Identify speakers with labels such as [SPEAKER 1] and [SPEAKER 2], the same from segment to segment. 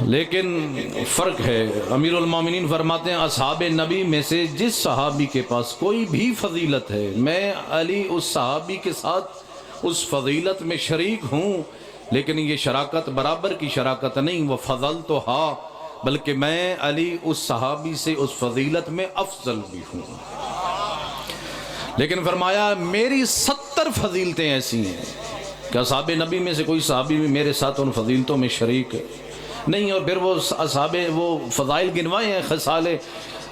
[SPEAKER 1] لیکن فرق ہے، امیر المومنین فرماتے ہیں اصحاب نبی میں سے جس صحابی کے پاس کوئی بھی فضیلت ہے، میں علی اس صحابی کے ساتھ اس فضیلت میں شریک ہوں، لیکن یہ شراکت برابر کی شراکت نہیں، وہ فضل تو ہاں، بلکہ میں علی اس صحابی سے اس فضیلت میں افضل بھی ہوں۔ لیکن فرمایا میری 70 فضیلتیں ایسی ہیں کہ اصحاب نبی میں سے کوئی صحابی بھی میرے ساتھ ان فضیلتوں میں شریک ہے نہیں۔ اور پھر وہ اصحاب وہ فضائل گنوائے ہیں، خصال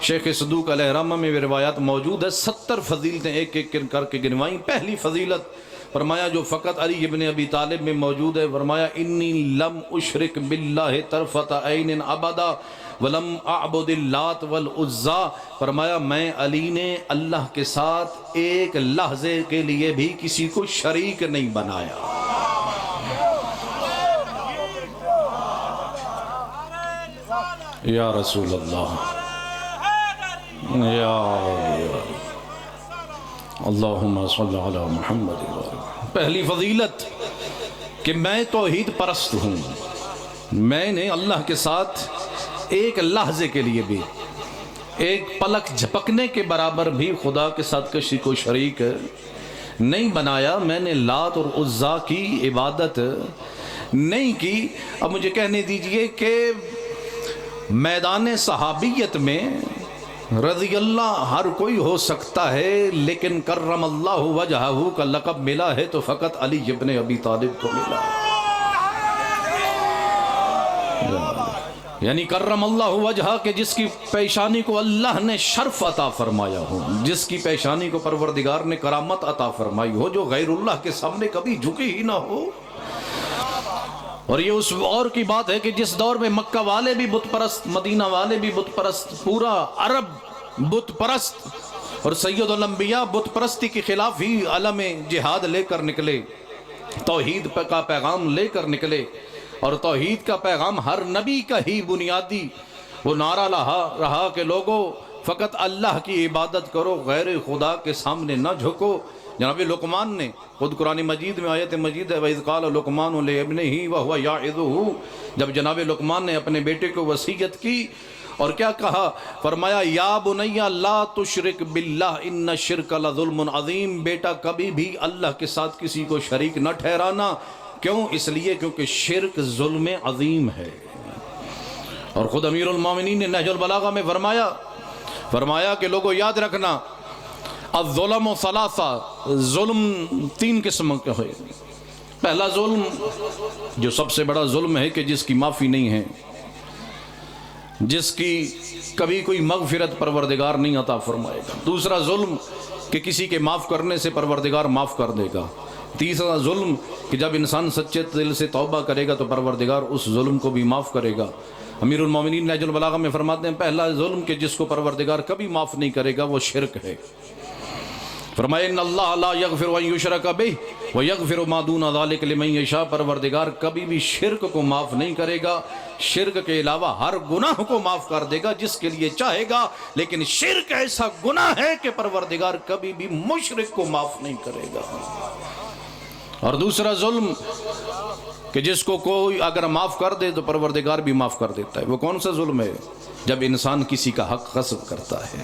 [SPEAKER 1] شیخ صدوق علیہ رحمہ میں روایات موجود ہے، 70 فضیلتیں ایک ایک کر کے گنوائیں۔ پہلی فضیلت فرمایا جو فقط علی ابن ابی طالب میں موجود ہے، فرمایا انی لم اشرک باللہ طرفۃ عین ابدا ولم اعبد اللات والعزی، فرمایا میں علی نے اللہ کے ساتھ ایک لحظے کے لیے بھی کسی کو شریک نہیں بنایا۔ یا رسول اللہ، یا اللہم صلی علی محمد۔ پہلی فضیلت کہ میں توحید پرست ہوں، میں نے اللہ کے ساتھ ایک لحظے کے لیے بھی، ایک پلک جھپکنے کے برابر بھی خدا کے ساتھ کسی کو شریک نہیں بنایا، میں نے لات اور عزیٰ کی عبادت نہیں کی۔ اب مجھے کہنے دیجئے کہ میدان صحابیت میں رضی اللہ ہر کوئی ہو سکتا ہے، لیکن کرم اللہ وجہہ کا لقب ملا ہے تو فقط علی ابن ابی طالب کو ملا ہے۔ یعنی کرم اللہ وجہہ کہ جس کی پیشانی کو اللہ نے شرف عطا فرمایا ہو، جس کی پیشانی کو پروردگار نے کرامت عطا فرمائی ہو، جو غیر اللہ کے سامنے کبھی جھکی ہی نہ ہو۔ اور یہ اس اور کی بات ہے کہ جس دور میں مکہ والے بھی بت پرست، مدینہ والے بھی بت پرست، پورا عرب بت پرست، اور سید الانبیاء بت پرستی کے خلاف ہی علم جہاد لے کر نکلے، توحید کا پیغام لے کر نکلے، اور توحید کا پیغام ہر نبی کا ہی بنیادی وہ نعرہ رہا کہ لوگو فقط اللہ کی عبادت کرو، غیر خدا کے سامنے نہ جھکو۔ جناب لقمان نے خود قرآن مجید میں آیت مجید ہے وَإِذْ قَالَ لُقْمَانُ لِابْنِهِ وَهُوَ يَعِظُهُ، جب جناب لقمان نے اپنے بیٹے کو وصیت کی اور کیا کہا، فرمایا یا بنی لا تشرک باللہ ان الشرک لظلم عظیم، بیٹا کبھی بھی اللہ کے ساتھ کسی کو شریک نہ ٹھہرانا۔ کیوں؟ اس لیے کیونکہ شرک ظلم عظیم ہے۔ اور خود امیر المومنین نے نہج البلاغہ میں فرمایا کہ لوگوں یاد رکھنا الظلم ثلاثہ، ظلم 3 قسم کے ہوئے۔ پہلا ظلم جو سب سے بڑا ظلم ہے کہ جس کی معافی نہیں ہے، جس کی کبھی کوئی مغفرت پروردگار نہیں عطا فرمائے گا۔ دوسرا ظلم کہ کسی کے معاف کرنے سے پروردگار معاف کر دے گا۔ تیسرا ظلم کہ جب انسان سچے دل سے توبہ کرے گا تو پروردگار اس ظلم کو بھی معاف کرے گا۔ امیر المومنین نہج البلاغہ میں فرماتے ہیں پہلا ظلم کہ جس کو پروردگار کبھی معاف نہیں کرے گا وہ شرک ہے۔ فرمایا ان اللہ لا یغفر ان یشرک بہ ویغفر ما دون ذلک لمن یشاء، پروردگار کبھی بھی شرک کو معاف نہیں کرے گا، شرک کے علاوہ ہر گناہ کو معاف کر دے گا جس کے لیے چاہے گا، لیکن شرک ایسا گناہ ہے کہ پروردگار کبھی بھی مشرک کو معاف نہیں کرے گا۔ اور دوسرا ظلم کہ جس کو کوئی اگر معاف کر دے تو پروردگار بھی معاف کر دیتا ہے۔ وہ کون سا ظلم ہے؟ جب انسان کسی کا حق غصب کرتا ہے،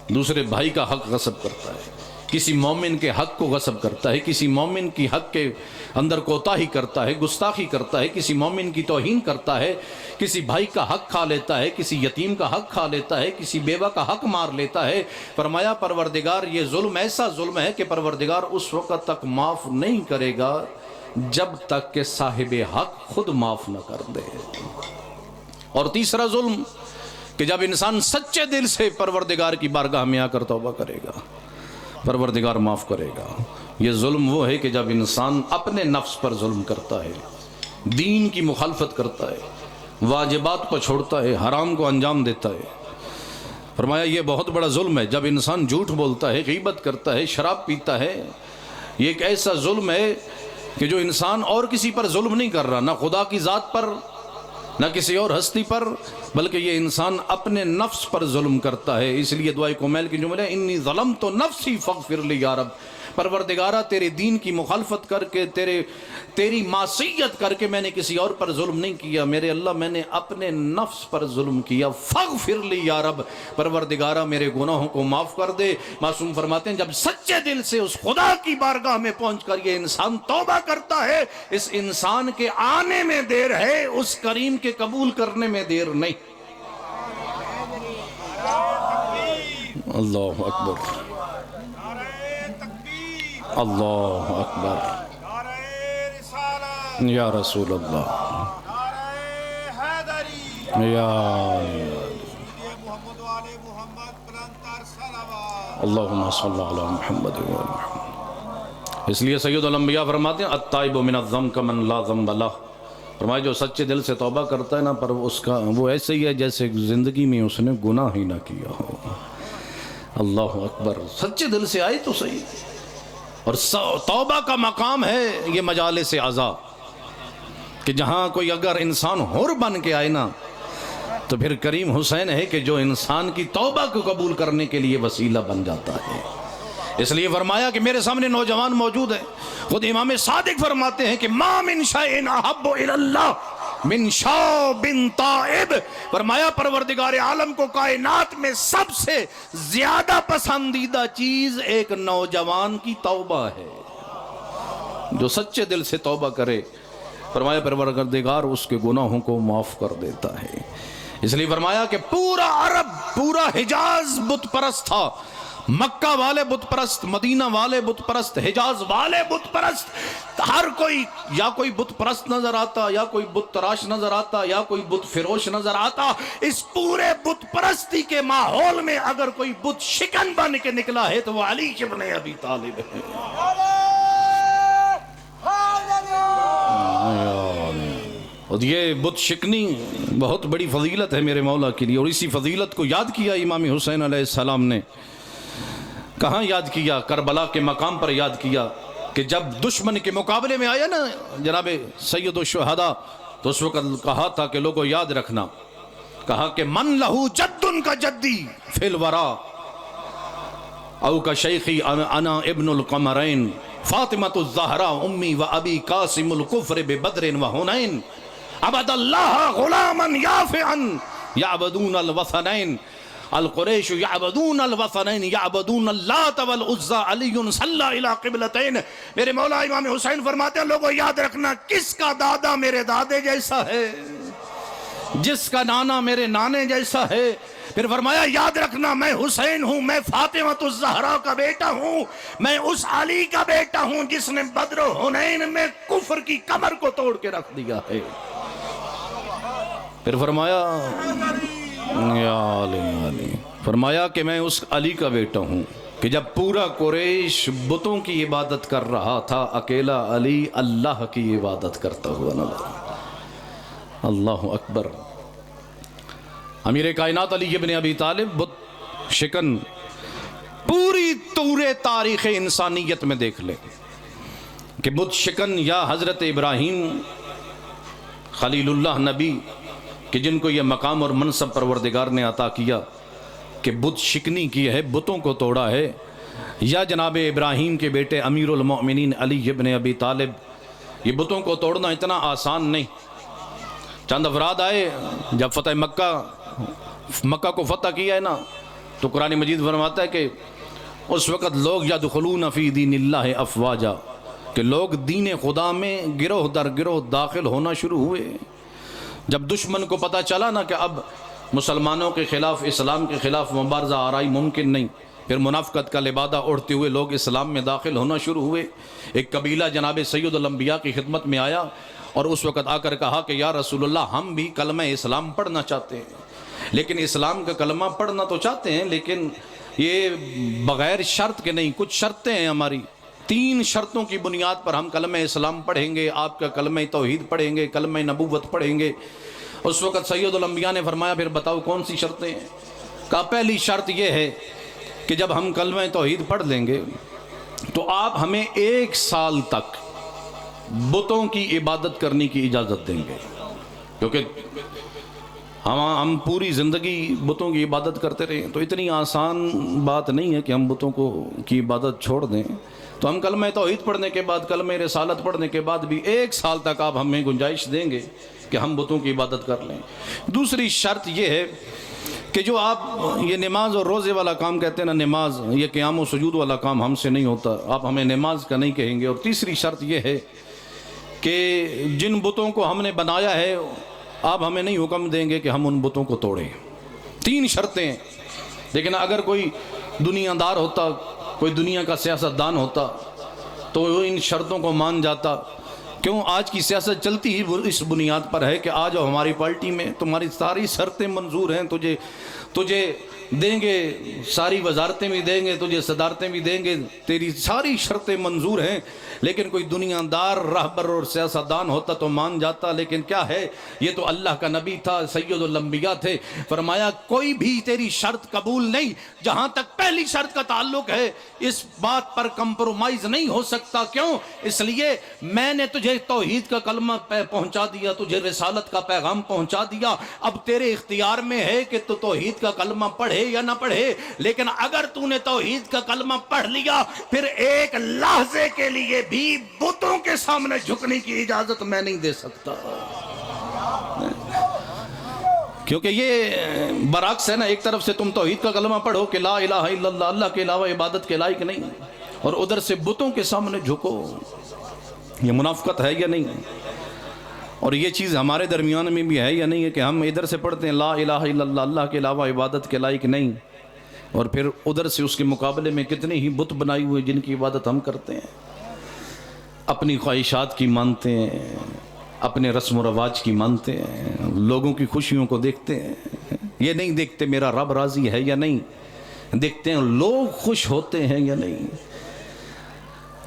[SPEAKER 1] دوسرے بھائی کا حق غصب کرتا ہے، کسی مومن کے حق کو غصب کرتا ہے، کسی مومن کی حق کے اندر کوتاہی کرتا ہے، گستاخی کرتا ہے، کسی مومن کی توہین کرتا ہے، کسی بھائی کا حق کھا لیتا ہے، کسی یتیم کا حق کھا لیتا ہے، کسی بیوہ کا حق مار لیتا ہے۔ فرمایا پروردگار یہ ظلم ایسا ظلم ہے کہ پروردگار اس وقت تک معاف نہیں کرے گا جب تک کہ صاحب حق خود معاف نہ کر دے۔ اور تیسرا ظلم کہ جب انسان سچے دل سے پروردگار کی بارگاہ میں آ کر توبہ کرے گا پروردگار معاف کرے گا۔ یہ ظلم وہ ہے کہ جب انسان اپنے نفس پر ظلم کرتا ہے، دین کی مخالفت کرتا ہے، واجبات کو چھوڑتا ہے، حرام کو انجام دیتا ہے۔ فرمایا یہ بہت بڑا ظلم ہے جب انسان جھوٹ بولتا ہے، غیبت کرتا ہے، شراب پیتا ہے۔ یہ ایک ایسا ظلم ہے کہ جو انسان اور کسی پر ظلم نہیں کر رہا، نہ خدا کی ذات پر نہ کسی اور ہستی پر، بلکہ یہ انسان اپنے نفس پر ظلم کرتا ہے۔ اس لیے دعائے کومیل کی جملہ انی ظلمت نفسی فاغفر لی یا رب، پروردگارہ تیرے دین کی مخالفت کر کے تیری معصیت کر کے میں نے کسی اور پر ظلم نہیں کیا، میرے اللہ میں نے اپنے نفس پر ظلم کیا، فاغفر لی یا رب، پروردگارہ میرے گناہوں کو معاف کر دے۔ معصوم فرماتے ہیں جب سچے دل سے اس خدا کی بارگاہ میں پہنچ کر یہ انسان توبہ کرتا ہے، اس انسان کے آنے میں دیر ہے، اس کریم کے قبول کرنے میں دیر نہیں۔ اللہ اکبر، اللہ اکبر، یا رسول اللہ، یا اللہم صلی علی محمد و آل محمد۔ اس لیے سید الانبیاء فرماتے ہیں التائب من الذنب کمن لا ذنب لہ، فرمایا جو سچے دل سے توبہ کرتا ہے نا، پر اس کا وہ ایسے ہی ہے جیسے زندگی میں اس نے گناہ ہی نہ کیا ہو۔ اللہ اکبر، سچے دل سے آئے تو صحیح۔ اور توبہ کا مقام ہے یہ مجالس عزا، کہ جہاں کوئی اگر انسان حر بن کے آئے نا تو پھر کریم حسین ہے کہ جو انسان کی توبہ کو قبول کرنے کے لیے وسیلہ بن جاتا ہے۔ اس لیے فرمایا کہ میرے سامنے نوجوان موجود ہیں، خود امام صادق فرماتے ہیں کہ ما من شیء احب الی اللہ من شاب تائب، فرمایا پروردگار عالم کو کائنات میں سب سے زیادہ پسندیدہ چیز ایک نوجوان کی توبہ ہے، جو سچے دل سے توبہ کرے، فرمایا پروردگار اس کے گناہوں کو معاف کر دیتا ہے۔ اس لیے فرمایا کہ پورا عرب، پورا حجاز بت پرست تھا، مکہ والے بت پرست، مدینہ والے بت پرست، حجاز والے بت پرست، ہر کوئی یا کوئی بت پرست نظر آتا، یا کوئی بت تراش نظر آتا، یا کوئی بت فروش نظر آتا۔ اس پورے بت پرستی کے ماحول میں اگر کوئی بت شکن بن کے نکلا ہے تو وہ علی ابن ابی طالب ہے۔ اور یہ بت شکنی بہت بڑی فضیلت ہے میرے مولا کے لیے، اور اسی فضیلت کو یاد کیا امام حسین علیہ السلام نے۔ کہاں یاد کیا؟ کربلا کے مقام پر یاد کیا کہ جب دشمن کے مقابلے میں آیا نا جناب سید الشہداء، تو اس وقت کہا تھا کہ لوگوں یاد رکھنا، کہا کہ من لہو جد کا جدی فی الورا او کا شیخی انا ابن القمرین فاطمۃ الزہرا امی و ابی قاسم الکفر ببدر و حنین عبد اللہ غلاما یافعا یعبدون الوثنین القریش یعبدون الوثنین یعبدون اللات والعزى علی صلی الی قبلتین۔ میرے مولا امام حسین فرماتے ہیں لوگوں یاد رکھنا، کس کا دادا میرے دادے جیسا ہے، جس کا نانا میرے نانے جیسا ہے۔ پھر فرمایا یاد رکھنا میں حسین ہوں، میں فاطمۃ الزہرا کا بیٹا ہوں، میں اس علی کا بیٹا ہوں جس نے بدر و حنین میں کفر کی کمر کو توڑ کے رکھ دیا ہے۔ پھر فرمایا یا علی، فرمایا کہ میں اس علی کا بیٹا ہوں کہ جب پورا قریش بتوں کی عبادت کر رہا تھا، اکیلا علی اللہ کی عبادت کرتا ہوا نظر۔ اللہ اکبر۔ امیر کائنات علی ابن ابی طالب بت شکن پوری طور تاریخ انسانیت میں دیکھ لے کہ بت شکن یا حضرت ابراہیم خلیل اللہ نبی کہ جن کو یہ مقام اور منصب پروردگار نے عطا کیا کہ بت شکنی کی ہے، بتوں کو توڑا ہے، یا جناب ابراہیم کے بیٹے امیر المؤمنین علی ابن ابی طالب، یہ بتوں کو توڑنا اتنا آسان نہیں۔ چند افراد آئے جب فتح مکہ کو فتح کیا ہے نا، تو قرآن مجید فرماتا ہے کہ اس وقت لوگ یدخلون فی دین اللہ افواجا، کہ لوگ دین خدا میں گروہ در گروہ داخل ہونا شروع ہوئے۔ جب دشمن کو پتہ چلا نا کہ اب مسلمانوں کے خلاف، اسلام کے خلاف مبارزہ آرائی ممکن نہیں، پھر منافقت کا لبادہ اڑتے ہوئے لوگ اسلام میں داخل ہونا شروع ہوئے۔ ایک قبیلہ جناب سید الانبیاء کی خدمت میں آیا اور اس وقت آ کر کہا کہ یا رسول اللہ ہم بھی کلمہ اسلام پڑھنا چاہتے ہیں، لیکن اسلام کا کلمہ پڑھنا تو چاہتے ہیں لیکن یہ بغیر شرط کے نہیں، کچھ شرطیں ہیں ہماری، 3 شرطوں کی بنیاد پر ہم کلمہ اسلام پڑھیں گے، آپ کا کلمہ توحید پڑھیں گے، کلمہ نبوت پڑھیں گے۔ اس وقت سید الانبیاء نے فرمایا پھر بتاؤ کون سی شرطیں ہیں؟ کہا پہلی شرط یہ ہے کہ جب ہم کلمہ توحید پڑھ لیں گے تو آپ ہمیں 1 سال تک بتوں کی عبادت کرنے کی اجازت دیں گے، کیونکہ ہم پوری زندگی بتوں کی عبادت کرتے رہے، تو اتنی آسان بات نہیں ہے کہ ہم بتوں کی عبادت چھوڑ دیں۔ تو ہم کلمہ توحید پڑھنے کے بعد، کلمہ رسالت پڑھنے کے بعد بھی 1 سال تک آپ ہمیں گنجائش دیں گے کہ ہم بتوں کی عبادت کر لیں۔ دوسری شرط یہ ہے کہ جو آپ یہ نماز اور روزے والا کام کہتے ہیں نا، نماز، یہ قیام و سجود والا کام ہم سے نہیں ہوتا، آپ ہمیں نماز کا نہیں کہیں گے۔ اور تیسری شرط یہ ہے کہ جن بتوں کو ہم نے بنایا ہے آپ ہمیں نہیں حکم دیں گے کہ ہم ان بتوں کو توڑیں۔ 3 شرطیں ہیں۔ لیکن اگر کوئی دنیا دار ہوتا، کوئی دنیا کا سیاست دان ہوتا تو وہ ان شرطوں کو مان جاتا۔ کیوں آج کی سیاست چلتی ہی اس بنیاد پر ہے کہ آ جاؤ ہماری پارٹی میں، تمہاری ساری شرطیں منظور ہیں، تجھے دیں گے، ساری وزارتیں بھی دیں گے، تجھے صدارتیں بھی دیں گے، تیری ساری شرطیں منظور ہیں۔ لیکن کوئی دنیا دار رہبر اور سیاستدان ہوتا تو مان جاتا۔ لیکن کیا ہے، یہ تو اللہ کا نبی تھا، سید الانبیاء تھے، فرمایا کوئی بھی تیری شرط قبول نہیں جہاں تک پہلی شرط کا تعلق ہے، اس بات پر کمپرومائز نہیں ہو سکتا۔ کیوں؟ اس لیے میں نے تجھے توحید کا کلمہ پہنچا دیا، تجھے رسالت کا پیغام پہنچا دیا، اب تیرے اختیار میں ہے کہ تو توحید کا کلمہ پڑھے یا نہ پڑھے۔ لیکن اگر تو نے توحید کا کلمہ پڑھ لیا، پھر ایک لحظے کے لیے بھی بتوں کے سامنے جھکنے کی اجازت میں نہیں دے سکتا، کیونکہ یہ برعکس ہے نا۔ ایک طرف سے تم توحید کا کلمہ پڑھو کہ لا الہ الا اللہ، اللہ کے علاوہ عبادت کے لائق نہیں، اور ادھر سے بتوں کے سامنے جھکو۔ یہ منافقت ہے یا نہیں ہے؟ اور یہ چیز ہمارے درمیان میں بھی ہے یا نہیں ہے کہ ہم ادھر سے پڑھتے ہیں لا الہ الا اللہ، اللہ کے علاوہ عبادت کے لائق نہیں، اور پھر ادھر سے اس کے مقابلے میں کتنے ہی بت بنائی ہوئے جن کی عبادت ہم کرتے ہیں، اپنی خواہشات کی مانتے ہیں، اپنے رسم و رواج کی مانتے ہیں، لوگوں کی خوشیوں کو دیکھتے ہیں۔ یہ نہیں دیکھتے میرا رب راضی ہے یا نہیں، دیکھتے ہیں لوگ خوش ہوتے ہیں یا نہیں،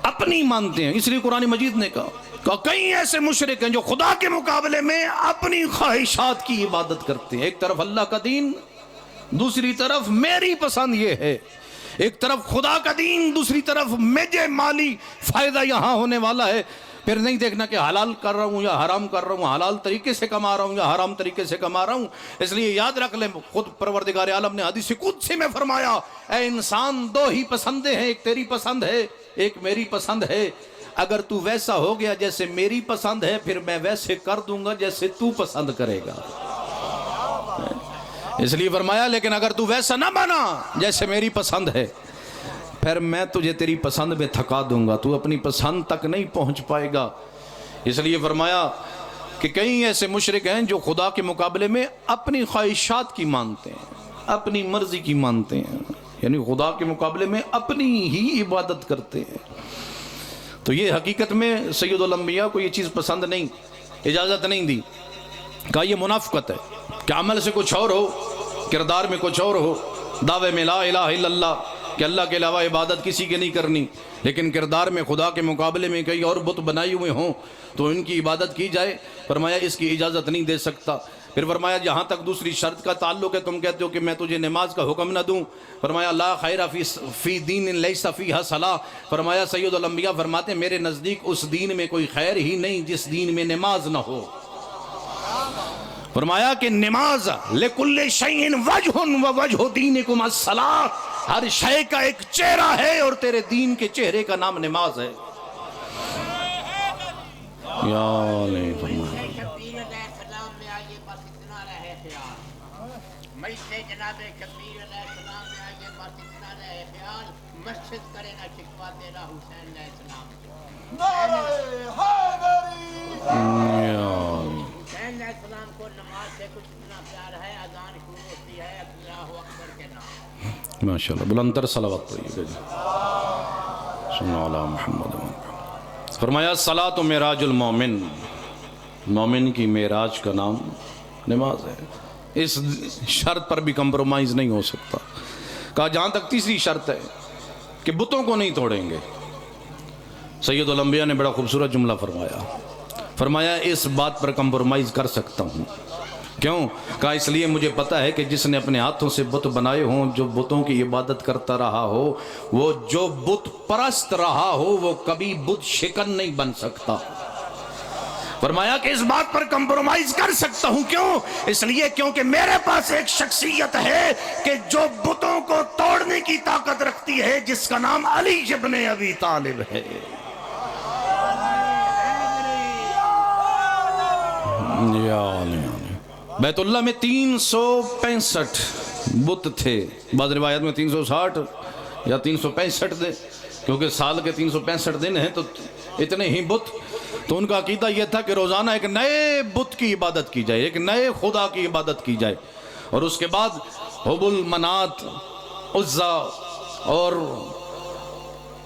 [SPEAKER 1] اپنی مانتے ہیں۔ اس لیے قرآن مجید نے کہا کئی ایسے مشرک ہیں جو خدا کے مقابلے میں اپنی خواہشات کی عبادت کرتے ہیں۔ ایک طرف اللہ کا دین، دوسری طرف میری پسند یہ ہے، ایک طرف خدا کا دین، دوسری طرف مجھے مالی فائدہ یہاں ہونے والا ہے۔ پھر نہیں دیکھنا کہ حلال کر رہا ہوں یا حرام کر رہا ہوں، حلال طریقے سے کما رہا ہوں یا حرام طریقے سے کما رہا ہوں۔ اس لیے یاد رکھ لیں، خود پروردگار عالم نے حدیث قدسی میں فرمایا، اے انسان 2 ہی پسندیں ہیں، ایک تیری پسند ہے، ایک میری پسند ہے۔ اگر تو ویسا ہو گیا جیسے میری پسند ہے، پھر میں ویسے کر دوں گا جیسے تو پسند کرے گا۔ اس لیے فرمایا لیکن اگر تو ویسا نہ بنا جیسے میری پسند ہے، پھر میں تجھے تیری پسند میں تھکا دوں گا، تو اپنی پسند تک نہیں پہنچ پائے گا۔ اس لیے فرمایا کہ کئی ایسے مشرک ہیں جو خدا کے مقابلے میں اپنی خواہشات کی مانتے ہیں، اپنی مرضی کی مانتے ہیں، یعنی خدا کے مقابلے میں اپنی ہی عبادت کرتے ہیں۔ تو یہ حقیقت میں سید الانبیاء کو یہ چیز پسند نہیں، اجازت نہیں دی، کہا یہ منافقت ہے کہ عمل سے کچھ اور ہو، کردار میں کچھ اور ہو، دعوے میں لا الہ الا اللہ کہ اللہ کے علاوہ عبادت کسی کے نہیں کرنی، لیکن کردار میں خدا کے مقابلے میں کئی اور بت بنائی ہوئے ہوں تو ان کی عبادت کی جائے۔ فرمایا اس کی اجازت نہیں دے سکتا۔ پھر فرمایا جہاں تک دوسری شرط کا تعلق ہے، تم کہتے ہو کہ میں تجھے نماز کا حکم نہ دوں، فرمایا لا خیر فی دین لیس فیہ صلاۃ، فرمایا سید الانبیاء فرماتے ہیں میرے نزدیک اس دین میں کوئی خیر ہی نہیں جس دین میں نماز نہ ہو۔ فرمایا کہ نماز لکل شیء وجہ ووجہ دینکم الصلاۃ، ہر شے کا ایک چہرہ ہے اور تیرے دین کے چہرے کا نام نماز ہے۔ یا علیہ فرمایا
[SPEAKER 2] جناب کبیر علیہ السلام نے آگے بات اتنا رہے خیال مسجد کرے نہ شکوا تیرا حسین علیہ السلام حسین علیہ السلام کو نماز سے کچھ اتنا پیار ہے، اذان شروع ہوتی ہے اللہ اکبر کے نام۔
[SPEAKER 1] ماشاءاللہ بلندر صلوات پڑھیے گا۔ صلی اللہ محمد۔ فرمایا صلاۃ معراج المومن، مومن کی معراج کا نام نماز ہے۔ اس شرط پر بھی کمپرومائز نہیں ہو سکتا۔ کہا جہاں تک تیسری شرط ہے کہ بتوں کو نہیں توڑیں گے، سید الانبیاء نے بڑا خوبصورت جملہ فرمایا، فرمایا اس بات پر کمپرومائز کر سکتا ہوں۔ کیوں؟ کہا اس لیے مجھے پتا ہے کہ جس نے اپنے ہاتھوں سے بت بنائے ہوں، جو بتوں کی عبادت کرتا رہا ہو، وہ جو بت پرست رہا ہو، وہ کبھی بت شکن نہیں بن سکتا۔ فرمایا کہ اس بات پر کمپرومائز کر سکتا ہوں، کیوں؟ اس لیے کیونکہ میرے پاس ایک شخصیت ہے کہ جو بتوں کو توڑنے کی طاقت رکھتی ہے، جس کا نام علی ابن ابی طالب ہے۔ بیت اللہ میں 365 بت تھے، بعض روایات میں 360 یا 365 دن، کیونکہ سال کے 365 دن ہیں تو اتنے ہی بت۔ تو ان کا عقیدہ یہ تھا کہ روزانہ ایک نئے بت کی عبادت کی جائے، ایک نئے خدا کی عبادت کی جائے، اور اس کے بعد حبل، منات، عزا اور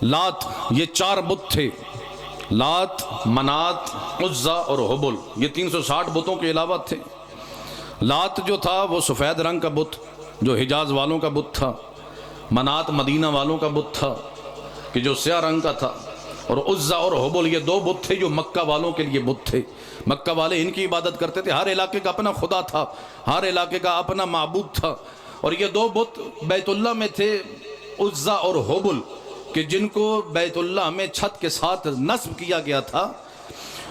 [SPEAKER 1] لات، یہ 4 بت تھے، لات، منات، عزا اور حبل، یہ 360 بتوں کے علاوہ تھے۔ لات جو تھا وہ سفید رنگ کا بت جو حجاز والوں کا بت تھا، منات مدینہ والوں کا بت تھا کہ جو سیاہ رنگ کا تھا، اور عزا اور حبل یہ 2 بت تھے جو مکہ والوں کے لیے بت تھے۔ مکہ والے ان کی عبادت کرتے تھے، ہر علاقے کا اپنا خدا تھا، ہر علاقے کا اپنا معبود تھا، اور یہ 2 بت بیت اللہ میں تھے، عزا اور حبل، کہ جن کو بیت اللہ میں چھت کے ساتھ نصب کیا گیا تھا۔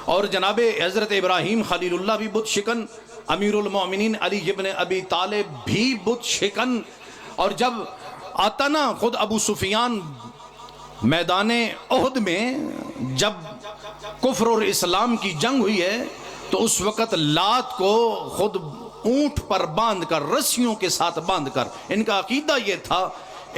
[SPEAKER 1] اور جناب حضرت ابراہیم خلیل اللہ بھی بت شکن، امیر المومنین علی ابن ابی طالب بھی بت شکن۔ اور جب آتا نا خود ابو سفیان میدان احد میں، جب کفر اور اسلام کی جنگ ہوئی ہے، تو اس وقت لات کو خود اونٹ پر باندھ کر، رسیوں کے ساتھ باندھ کر، ان کا عقیدہ یہ تھا،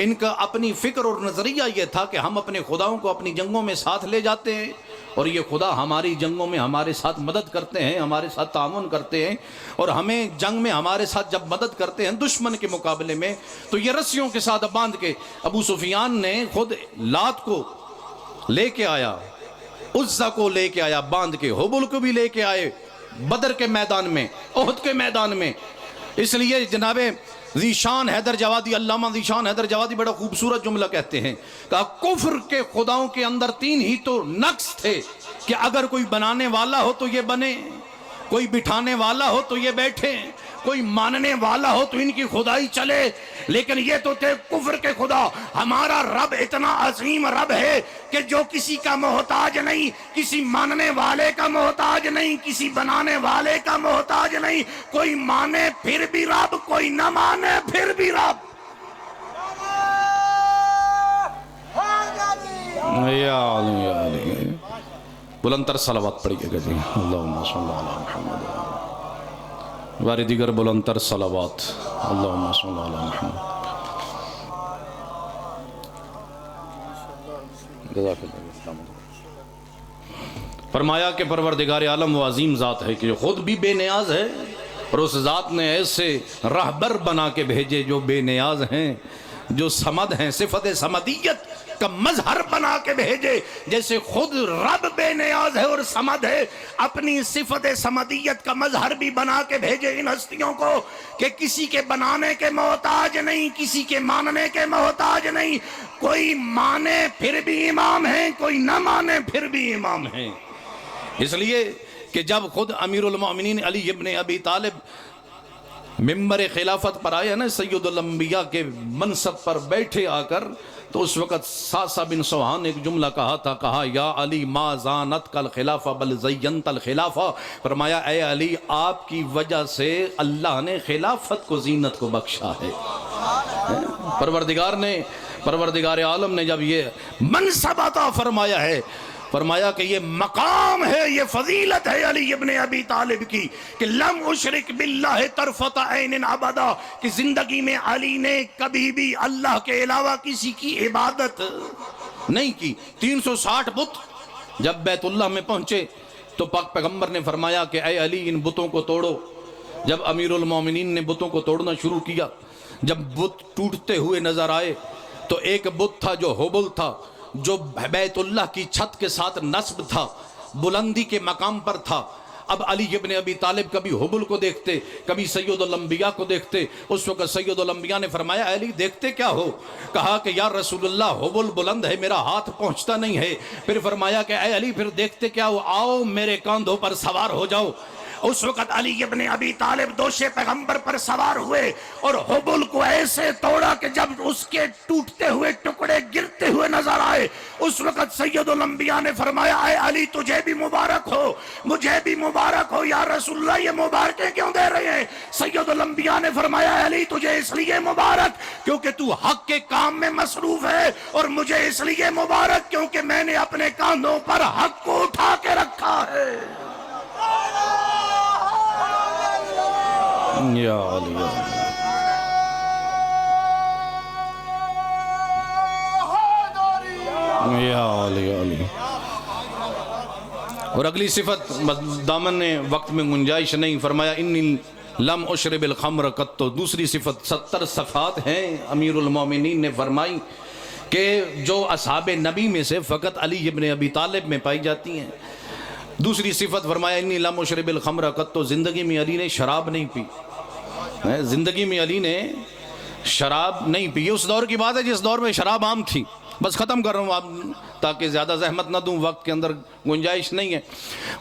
[SPEAKER 1] ان کا اپنی فکر اور نظریہ یہ تھا کہ ہم اپنے خداؤں کو اپنی جنگوں میں ساتھ لے جاتے ہیں، اور یہ خدا ہماری جنگوں میں ہمارے ساتھ مدد کرتے ہیں، ہمارے ساتھ تعاون کرتے ہیں، اور ہمیں جنگ میں ہمارے ساتھ جب مدد کرتے ہیں دشمن کے مقابلے میں، تو یہ رسیوں کے ساتھ باندھ کے ابو سفیان نے خود لات کو لے کے آیا، عزا کو لے کے آیا باندھ کے، حبل کو بھی لے کے آئے بدر کے میدان میں، احد کے میدان میں۔ اس لیے جناب ذیشان حیدر جوادی، علامہ ذیشان حیدر جوادی بڑا خوبصورت جملہ کہتے ہیں، کہا کفر کے خداؤں کے اندر 3 ہی تو نقص تھے کہ اگر کوئی بنانے والا ہو تو یہ بنے، کوئی بٹھانے والا ہو تو یہ بیٹھے، کوئی ماننے والا ہو تو ان کی خدائی چلے، لیکن یہ تو تھے کفر کے خدا۔ ہمارا رب اتنا عظیم رب ہے کہ جو کسی کا محتاج نہیں، کسی ماننے والے کا محتاج نہیں، کسی بنانے والے کا محتاج نہیں، کوئی مانے پھر بھی رب، کوئی نہ مانے پھر بھی رب۔ یا علی یا علی، بلندتر صلوات پڑھیے گا جی، اللہم صلی علی محمد، باری دیگر بلندتر صلوات، اللہم صلی علی محمد۔ فرمایا کہ پروردگار عالم وہ عظیم ذات ہے کہ جو خود بھی بے نیاز ہے، اور اس ذات نے ایسے رہبر بنا کے بھیجے جو بے نیاز ہیں، جو صمد ہیں، صفت صمدیت کا مظہر بنا کے بھیجے، جیسے خود رب بے نیاز ہے اور صمد ہے، اپنی صفت صمدیت کا مظہر بھی بنا کے بھیجے ان ہستیوں کو کہ کسی کے بنانے کے محتاج نہیں، کسی کے ماننے کے محتاج نہیں، کوئی مانے پھر بھی امام ہیں، کوئی نہ مانے پھر بھی امام ہیں۔ اس لیے کہ جب خود امیر المومنین علی ابن ابی طالب ممبر خلافت پر آئے نا، سید الانبیاء کے منصب پر بیٹھے آ کر، تو اس وقت ساسا بن سوہان نے ایک جملہ کہا تھا، کہا یا علی ما زانت کل خلافہ بل زینت الخلافہ، فرمایا اے علی آپ کی وجہ سے اللہ نے خلافت کو زینت کو بخشا ہے۔ پروردگار عالم نے جب یہ منصب عطا فرمایا ہے، فرمایا کہ یہ مقام ہے، یہ فضیلت ہے علی ابن ابی طالب کی کہ لم اشرک باللہ طرفت عین ابدا، کہ زندگی میں علی نے کبھی بھی اللہ کے علاوہ کسی کی عبادت نہیں کی۔ 360 بت جب بیت اللہ میں پہنچے تو پاک پیغمبر نے فرمایا کہ اے علی ان بتوں کو توڑو۔ جب امیر المومنین نے بتوں کو توڑنا شروع کیا، جب بت ٹوٹتے ہوئے نظر آئے تو ایک بت تھا جو حبل تھا، جو بیت اللہ کی چھت کے ساتھ نصب تھا، بلندی کے مقام پر تھا۔ اب علی ابن ابی طالب کبھی حبل کو دیکھتے، کبھی سید الانبیاء کو دیکھتے۔ اس وقت سید الانبیاء نے فرمایا اے علی دیکھتے کیا ہو؟ کہا کہ یا رسول اللہ حبل بلند ہے، میرا ہاتھ پہنچتا نہیں ہے۔ پھر فرمایا کہ اے علی پھر دیکھتے کیا ہو؟ آؤ میرے کاندھوں پر سوار ہو جاؤ۔
[SPEAKER 3] اس وقت علی ابن ابی طالب دوشے پیغمبر پر سوار ہوئے اور حبل کو ایسے توڑا کہ جب اس کے ٹوٹتے ہوئے ٹکڑے گرتے ہوئے نظر آئے، اس وقت سید الانبیاء نے فرمایا اے علی تجھے بھی مبارک ہو، مجھے بھی مبارک ہو۔ یا رسول اللہ یہ مبارکیں کیوں دے رہے ہیں؟ سید الانبیاء نے فرمایا اے علی تجھے اس لیے مبارک کیونکہ تو حق کے کام میں مصروف ہے، اور مجھے اس لیے مبارک کیونکہ میں نے اپنے کاندھوں پر حق کو اٹھا کے رکھا ہے۔
[SPEAKER 1] یا علی یا علی علی۔ اور اگلی صفت دامن نے وقت میں گنجائش نہیں، فرمایا انی لم اشرب الخمر قط۔ دوسری صفت 70 صفات ہیں امیر المومنین نے فرمائی کہ جو اصحاب نبی میں سے فقط علی ابن ابی طالب میں پائی جاتی ہیں۔ دوسری صفت فرمایا انی لم اشرب الخمر قط، زندگی میں علی نے شراب نہیں پی، زندگی میں علی نے شراب نہیں پی۔ یہ اس دور کی بات ہے جس دور میں شراب عام تھی۔ بس ختم کر رہا ہوں آپ تاکہ زیادہ زحمت نہ دوں، وقت کے اندر گنجائش نہیں ہے۔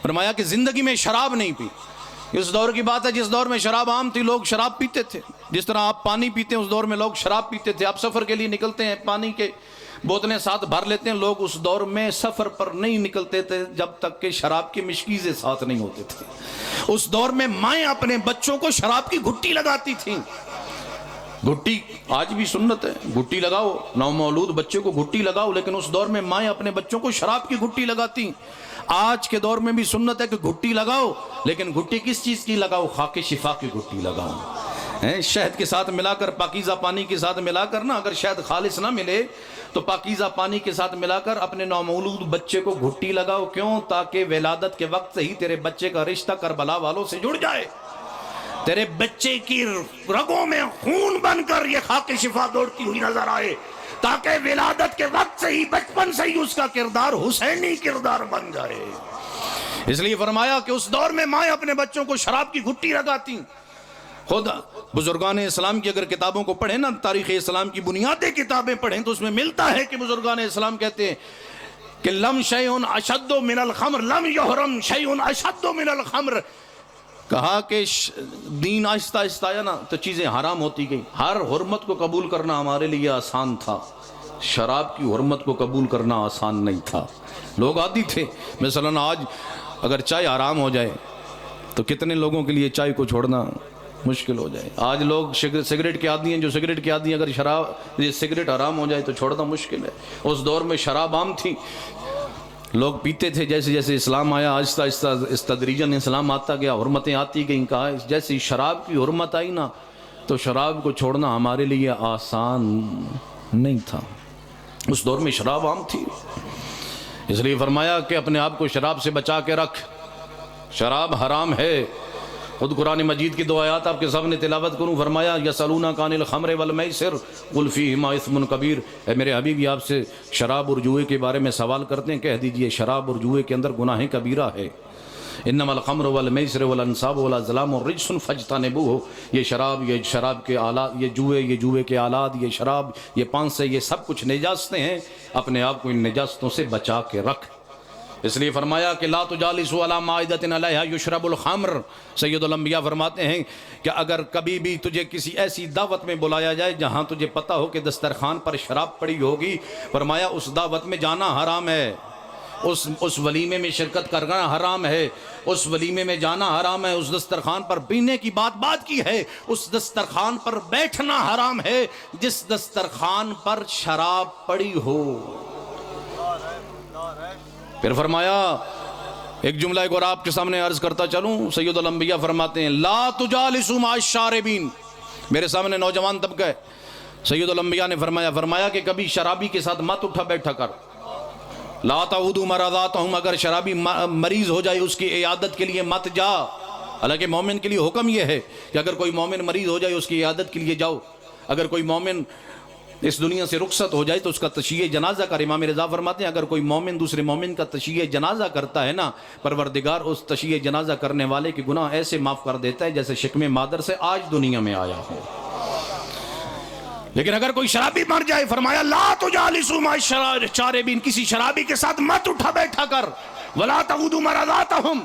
[SPEAKER 1] فرمایا کہ زندگی میں شراب نہیں پی۔ اس دور کی بات ہے جس دور میں شراب عام تھی، لوگ شراب پیتے تھے، جس طرح آپ پانی پیتے ہیں اس دور میں لوگ شراب پیتے تھے۔ آپ سفر کے لیے نکلتے ہیں، پانی کے بوتلیں ساتھ بھر لیتے ہیں، لوگ اس دور میں سفر پر نہیں نکلتے تھے جب تک کہ شراب کی مشکیزیں ساتھ نہیں ہوتے تھے۔ اس دور میں مائیں اپنے بچوں کو شراب کی گھٹی لگاتی تھیں۔ گھٹی آج بھی سنت ہے، گھٹی لگاؤ، نومولود بچے کو گھٹی لگاؤ، لیکن اس دور میں مائیں اپنے بچوں کو شراب کی گھٹی لگاتی۔ آج کے دور میں بھی سنت ہے کہ گھٹی لگاؤ، لیکن گھٹی کس چیز کی لگاؤ؟ خاک شفا کی گھٹی لگاؤ، شہد کے ساتھ ملا کر، پاکیزہ پانی کے ساتھ ملا کر نا، اگر شہد خالص نہ ملے تو پاکیزہ پانی کے ساتھ ملا کر اپنے نومولود بچے کو گھٹی لگاؤ۔ کیوں؟ تاکہ ولادت کے وقت سے ہی تیرے بچے کا رشتہ کربلا والوں سے جڑ جائے، تیرے بچے کی رگوں میں خون بن کر یہ خاک شفا دوڑتی ہوئی نظر آئے، تاکہ ولادت کے وقت سے ہی، بچپن سے ہی اس کا کردار حسینی کردار بن جائے۔ اس لیے فرمایا کہ اس دور میں مائیں اپنے بچوں کو شراب کی گھٹی لگاتی۔ خود بزرگان اسلام کی اگر کتابوں کو پڑھیں نا، تاریخ اسلام کی بنیادی کتابیں پڑھیں تو اس میں ملتا ہے کہ بزرگان اسلام کہتے ہیں کہ لم شیء اشد من الخمر لم یحرم شیء اشد من الخمر۔ کہا کہ دین آہستہ آہستہ آیا نا تو چیزیں حرام ہوتی گئی۔ ہر حرمت کو قبول کرنا ہمارے لیے آسان تھا، شراب کی حرمت کو قبول کرنا آسان نہیں تھا۔ لوگ عادی تھے، مثلا آج اگر چائے حرام ہو جائے تو کتنے لوگوں کے لیے چائے کو چھوڑنا مشکل ہو جائے۔ آج لوگ سگریٹ کے عادی ہیں، جو سگریٹ کے عادی ہیں، اگر سگریٹ حرام ہو جائے تو چھوڑنا مشکل ہے۔ اس دور میں شراب عام تھی، لوگ پیتے تھے۔ جیسے جیسے اسلام آیا، آہستہ آہستہ تدریجاً اسلام آتا گیا، حرمتیں آتی گئیں۔ کہا جیسے شراب کی حرمت آئی نا تو شراب کو چھوڑنا ہمارے لیے آسان نہیں تھا۔ اس دور میں شراب عام تھی، اس لیے فرمایا کہ اپنے آپ کو شراب سے بچا کے رکھ، شراب حرام ہے۔ خود قرآن مجید کی دو آیات آپ کے سامنے تلاوت کروں۔ فرمایا یسألونک عن الخمر والمیسر قل فیہما اثم کبیر۔ اے میرے حبیب، یہ آپ سے شراب اور جوئے کے بارے میں سوال کرتے ہیں، کہہ دیجئے شراب اور جوئے کے اندر گناہ کبیرہ ہے۔ انما الخمر والمیسر والانصاب والازلام رجس فاجتنبوہ۔ یہ شراب کے آلات، یہ جوئے کے آلات، یہ شراب، یہ پانسے، یہ سب کچھ نجاستیں ہیں، اپنے آپ کو ان نجاستوں سے بچا کے رکھ۔ اس لیے فرمایا کہ لا تجالسوا علی مائدۃ علیہا یشرب الخمر۔ سید الانبیاء فرماتے ہیں کہ اگر کبھی بھی تجھے کسی ایسی دعوت میں بلایا جائے جہاں تجھے پتہ ہو کہ دسترخوان پر شراب پڑی ہوگی، فرمایا اس دعوت میں جانا حرام ہے، اس ولیمے میں شرکت کرنا حرام ہے، اس ولیمے میں جانا حرام ہے، اس دسترخوان پر پینے کی بات کی ہے، اس دسترخوان پر بیٹھنا حرام ہے جس دسترخوان پر شراب پڑی ہو۔ پھر فرمایا ایک جملہ ایک اور آپ کے سامنے عرض کرتا چلوں۔ سید الانبیاء فرماتے ہیں لا تجالسوا مع الشاربین۔ میرے سامنے نوجوان طبقہ ہے، سید الانبیاء نے فرمایا کہ کبھی شرابی کے ساتھ مت اٹھا بیٹھا کر۔ لا تعودوا مرضاتهم، اگر شرابی مریض ہو جائے اس کی عیادت کے لیے مت جا۔ حالانکہ مومن کے لیے حکم یہ ہے کہ اگر کوئی مومن مریض ہو جائے اس کی عیادت کے لیے جاؤ۔ اگر کوئی مومن اس دنیا سے رخصت ہو جائے تو اس کا تشییع جنازہ کر۔ امام رضا فرماتے ہیں اگر کوئی مومن دوسرے مومن کا تشییع جنازہ کرتا ہے نا، پروردگار اس تشییع جنازہ کرنے والے کے گناہ ایسے معاف کر دیتا ہے جیسے شکم مادر سے آج دنیا میں آیا ہو۔ لیکن اگر کوئی شرابی مر جائے، فرمایا لا تجالسوا مع الشاربین، کسی شرابی کے ساتھ مت اٹھا بیٹھا کر۔ ولا تعودوا مرضاتهم،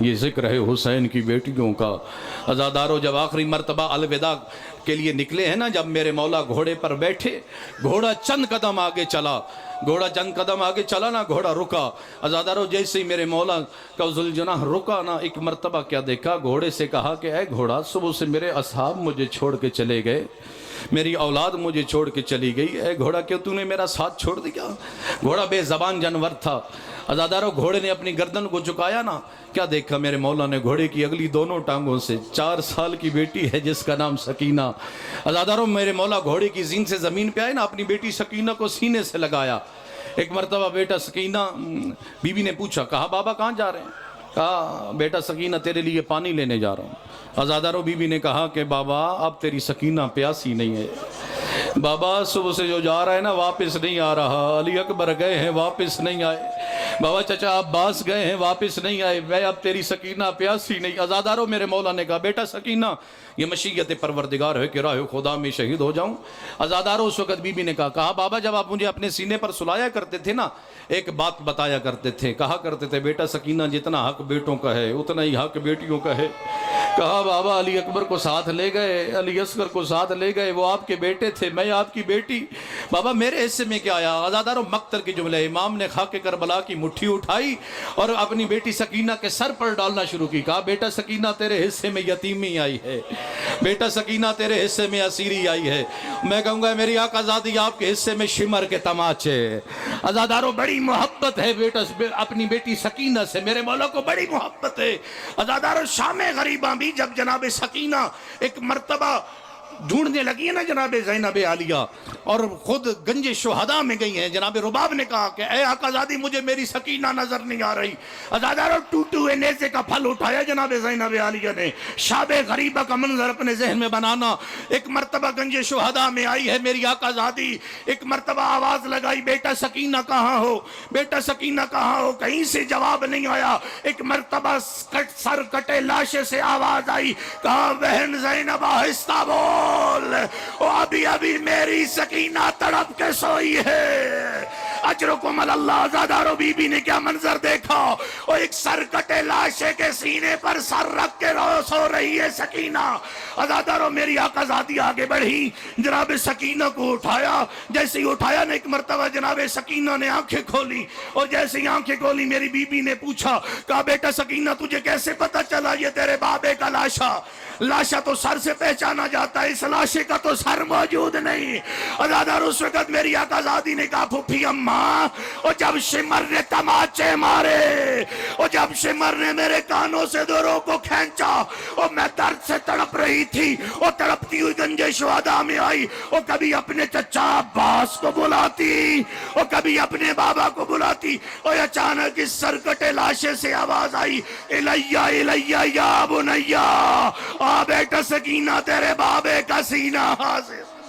[SPEAKER 1] یہ ذکر ہے حسین کی بیٹیوں کا۔ عزادارو جب آخری مرتبہ الوداع کے لیے نکلے ہیں نا، جب میرے مولا گھوڑے پر بیٹھے، گھوڑا چند قدم آگے چلا، گھوڑا چند قدم آگے چلا نا، گھوڑا رکا۔ عزادارو جیسے ہی میرے مولا کا ذوالجناح رکا نا، ایک مرتبہ کیا دیکھا، گھوڑے سے کہا کہ اے گھوڑا، صبح سے میرے اصحاب مجھے چھوڑ کے چلے گئے، میری اولاد مجھے چھوڑ کے چلی گئی، اے گھوڑا کیوں تو نے میرا ساتھ چھوڑ دیا؟ گھوڑا بے زبان جانور تھا۔ عزادارو گھوڑے نے اپنی گردن کو جھکایا نا، کیا دیکھا میرے مولا نے گھوڑے کی اگلی دونوں ٹانگوں سے 4 سال کی بیٹی ہے جس کا نام سکینہ۔ عزادارو میرے مولا گھوڑے کی زین سے زمین پہ آئے نا، اپنی بیٹی سکینہ کو سینے سے لگایا۔ ایک مرتبہ بیٹا سکینہ، بی بی نے پوچھا، کہا بابا کہاں جا رہے ہیں؟ کہا بیٹا سکینہ تیرے لیے پانی لینے جا رہا ہوں۔ عزادارو بی بی نے کہا کہ بابا اب تیری سکینہ پیاسی نہیں ہے، بابا صبح سے جو جا رہا ہے نا واپس نہیں آ رہا، علی اکبر گئے ہیں واپس نہیں آئے، بابا چچا عباس گئے ہیں واپس نہیں آئے، میں اب تیری سکینہ پیاسی نہیں۔ عزادارو میرے مولا نے کہا بیٹا سکینہ یہ مشیت پروردگار ہے کہ راہ خدا میں شہید ہو جاؤں۔ عزادارو اس وقت بی بی نے کہا بابا جب آپ مجھے اپنے سینے پر سلایا کرتے تھے نا، ایک بات بتایا کرتے تھے، کہا کرتے تھے بیٹا سکینہ جتنا حق بیٹوں کا ہے اتنا ہی حق بیٹیوں کا ہے۔ کہا بابا علی اکبر کو ساتھ لے گئے، علی اصغر کو ساتھ لے گئے، وہ آپ کے بیٹے تھے، میں آپ کی بیٹی، بابا میرے حصے میں کیا آیا؟ عزادارو مقتل کے جملے، امام نے خاک کربلا کی مٹھی اٹھائی اور اپنی بیٹی سکینہ کے سر پر ڈالنا شروع کی۔ کہا بیٹا سکینہ تیرے حصے میں یتیمی آئی ہے، بیٹا سکینہ تیرے حصے میں اسیری آئی ہے، میں کہوں گا میری آقا زادی آپ کے حصے میں شمر کے تماچے۔ عزادارو بڑی محبت ہے بیٹا اپنی بیٹی سکینہ سے، میرے مولا کو بڑی محبت ہے۔ عزادارو شام غریباں بھی جب جناب سکینہ ایک مرتبہ ڈھونڈنے لگی ہے نا جناب زینب عالیہ اور خود گنج شہداء میں گئی ہیں، جناب رباب نے کہا کہ اے آقا زادی مجھے میری سکینہ نظر نہیں آ رہی۔ عزادارو ٹوٹے ہوئے نیزے کا پھل اٹھایا جناب زینب عالیہ نے، شاب غریبہ کا منظر اپنے ذہن میں بنانا۔ ایک مرتبہ گنج شہداء میں آئی ہے میری آقا زادی، ایک مرتبہ آواز لگائی بیٹا سکینہ کہاں ہو، بیٹا سکینہ کہاں ہو، کہیں سے جواب نہیں آیا۔ ایک مرتبہ سر کٹے لاشے سے آواز آئی، کہا بہن زینب آہستہ بول، ابھی ابھی میری سکینہ تڑپ کے سوئی ہے، اجرکم اللہ۔ عزادارو بی بی نے کیا منظر دیکھا، وہ ایک سر کٹے لاشے کے سینے پر سر رکھ کے سو رہی ہے سکینہ۔ عزادارو میری آقا زادی آگے بڑھی، جناب سکینہ کو اٹھایا، جیسے ہی اٹھایا نے ایک مرتبہ جناب سکینہ نے آنکھیں کھولی، اور جیسے ہی آنکھیں کھولی میری بی بی نے پوچھا، کہا بیٹا سکینہ تجھے کیسے پتا چلا یہ تیرے بابے کا لاشا؟ لاشا تو سر سے پہچانا جاتا ہے، اس لاشے کا تو سر موجود نہیں۔ عزادارو اس وقت میری آقا زادی نے کہا پھوپھی اماں، اور جب شمر نے تماچے مارے، اور جب شمر نے میرے کانوں سے دوروں کو کھینچا، اور میں درد سے تڑپ رہی تھی، اور تڑپتی ہوئی گنج شہداء میں آئی، اور کبھی اپنے چچا عباس کو بلاتی اور کبھی اپنے بابا کو بلاتی، اور اچانک اس سرکٹے لاشے سے آواز آئی، الیہ الیہ یا بنیہ، بیٹا سکینہ تیرے بابے کا سینہ حاضر۔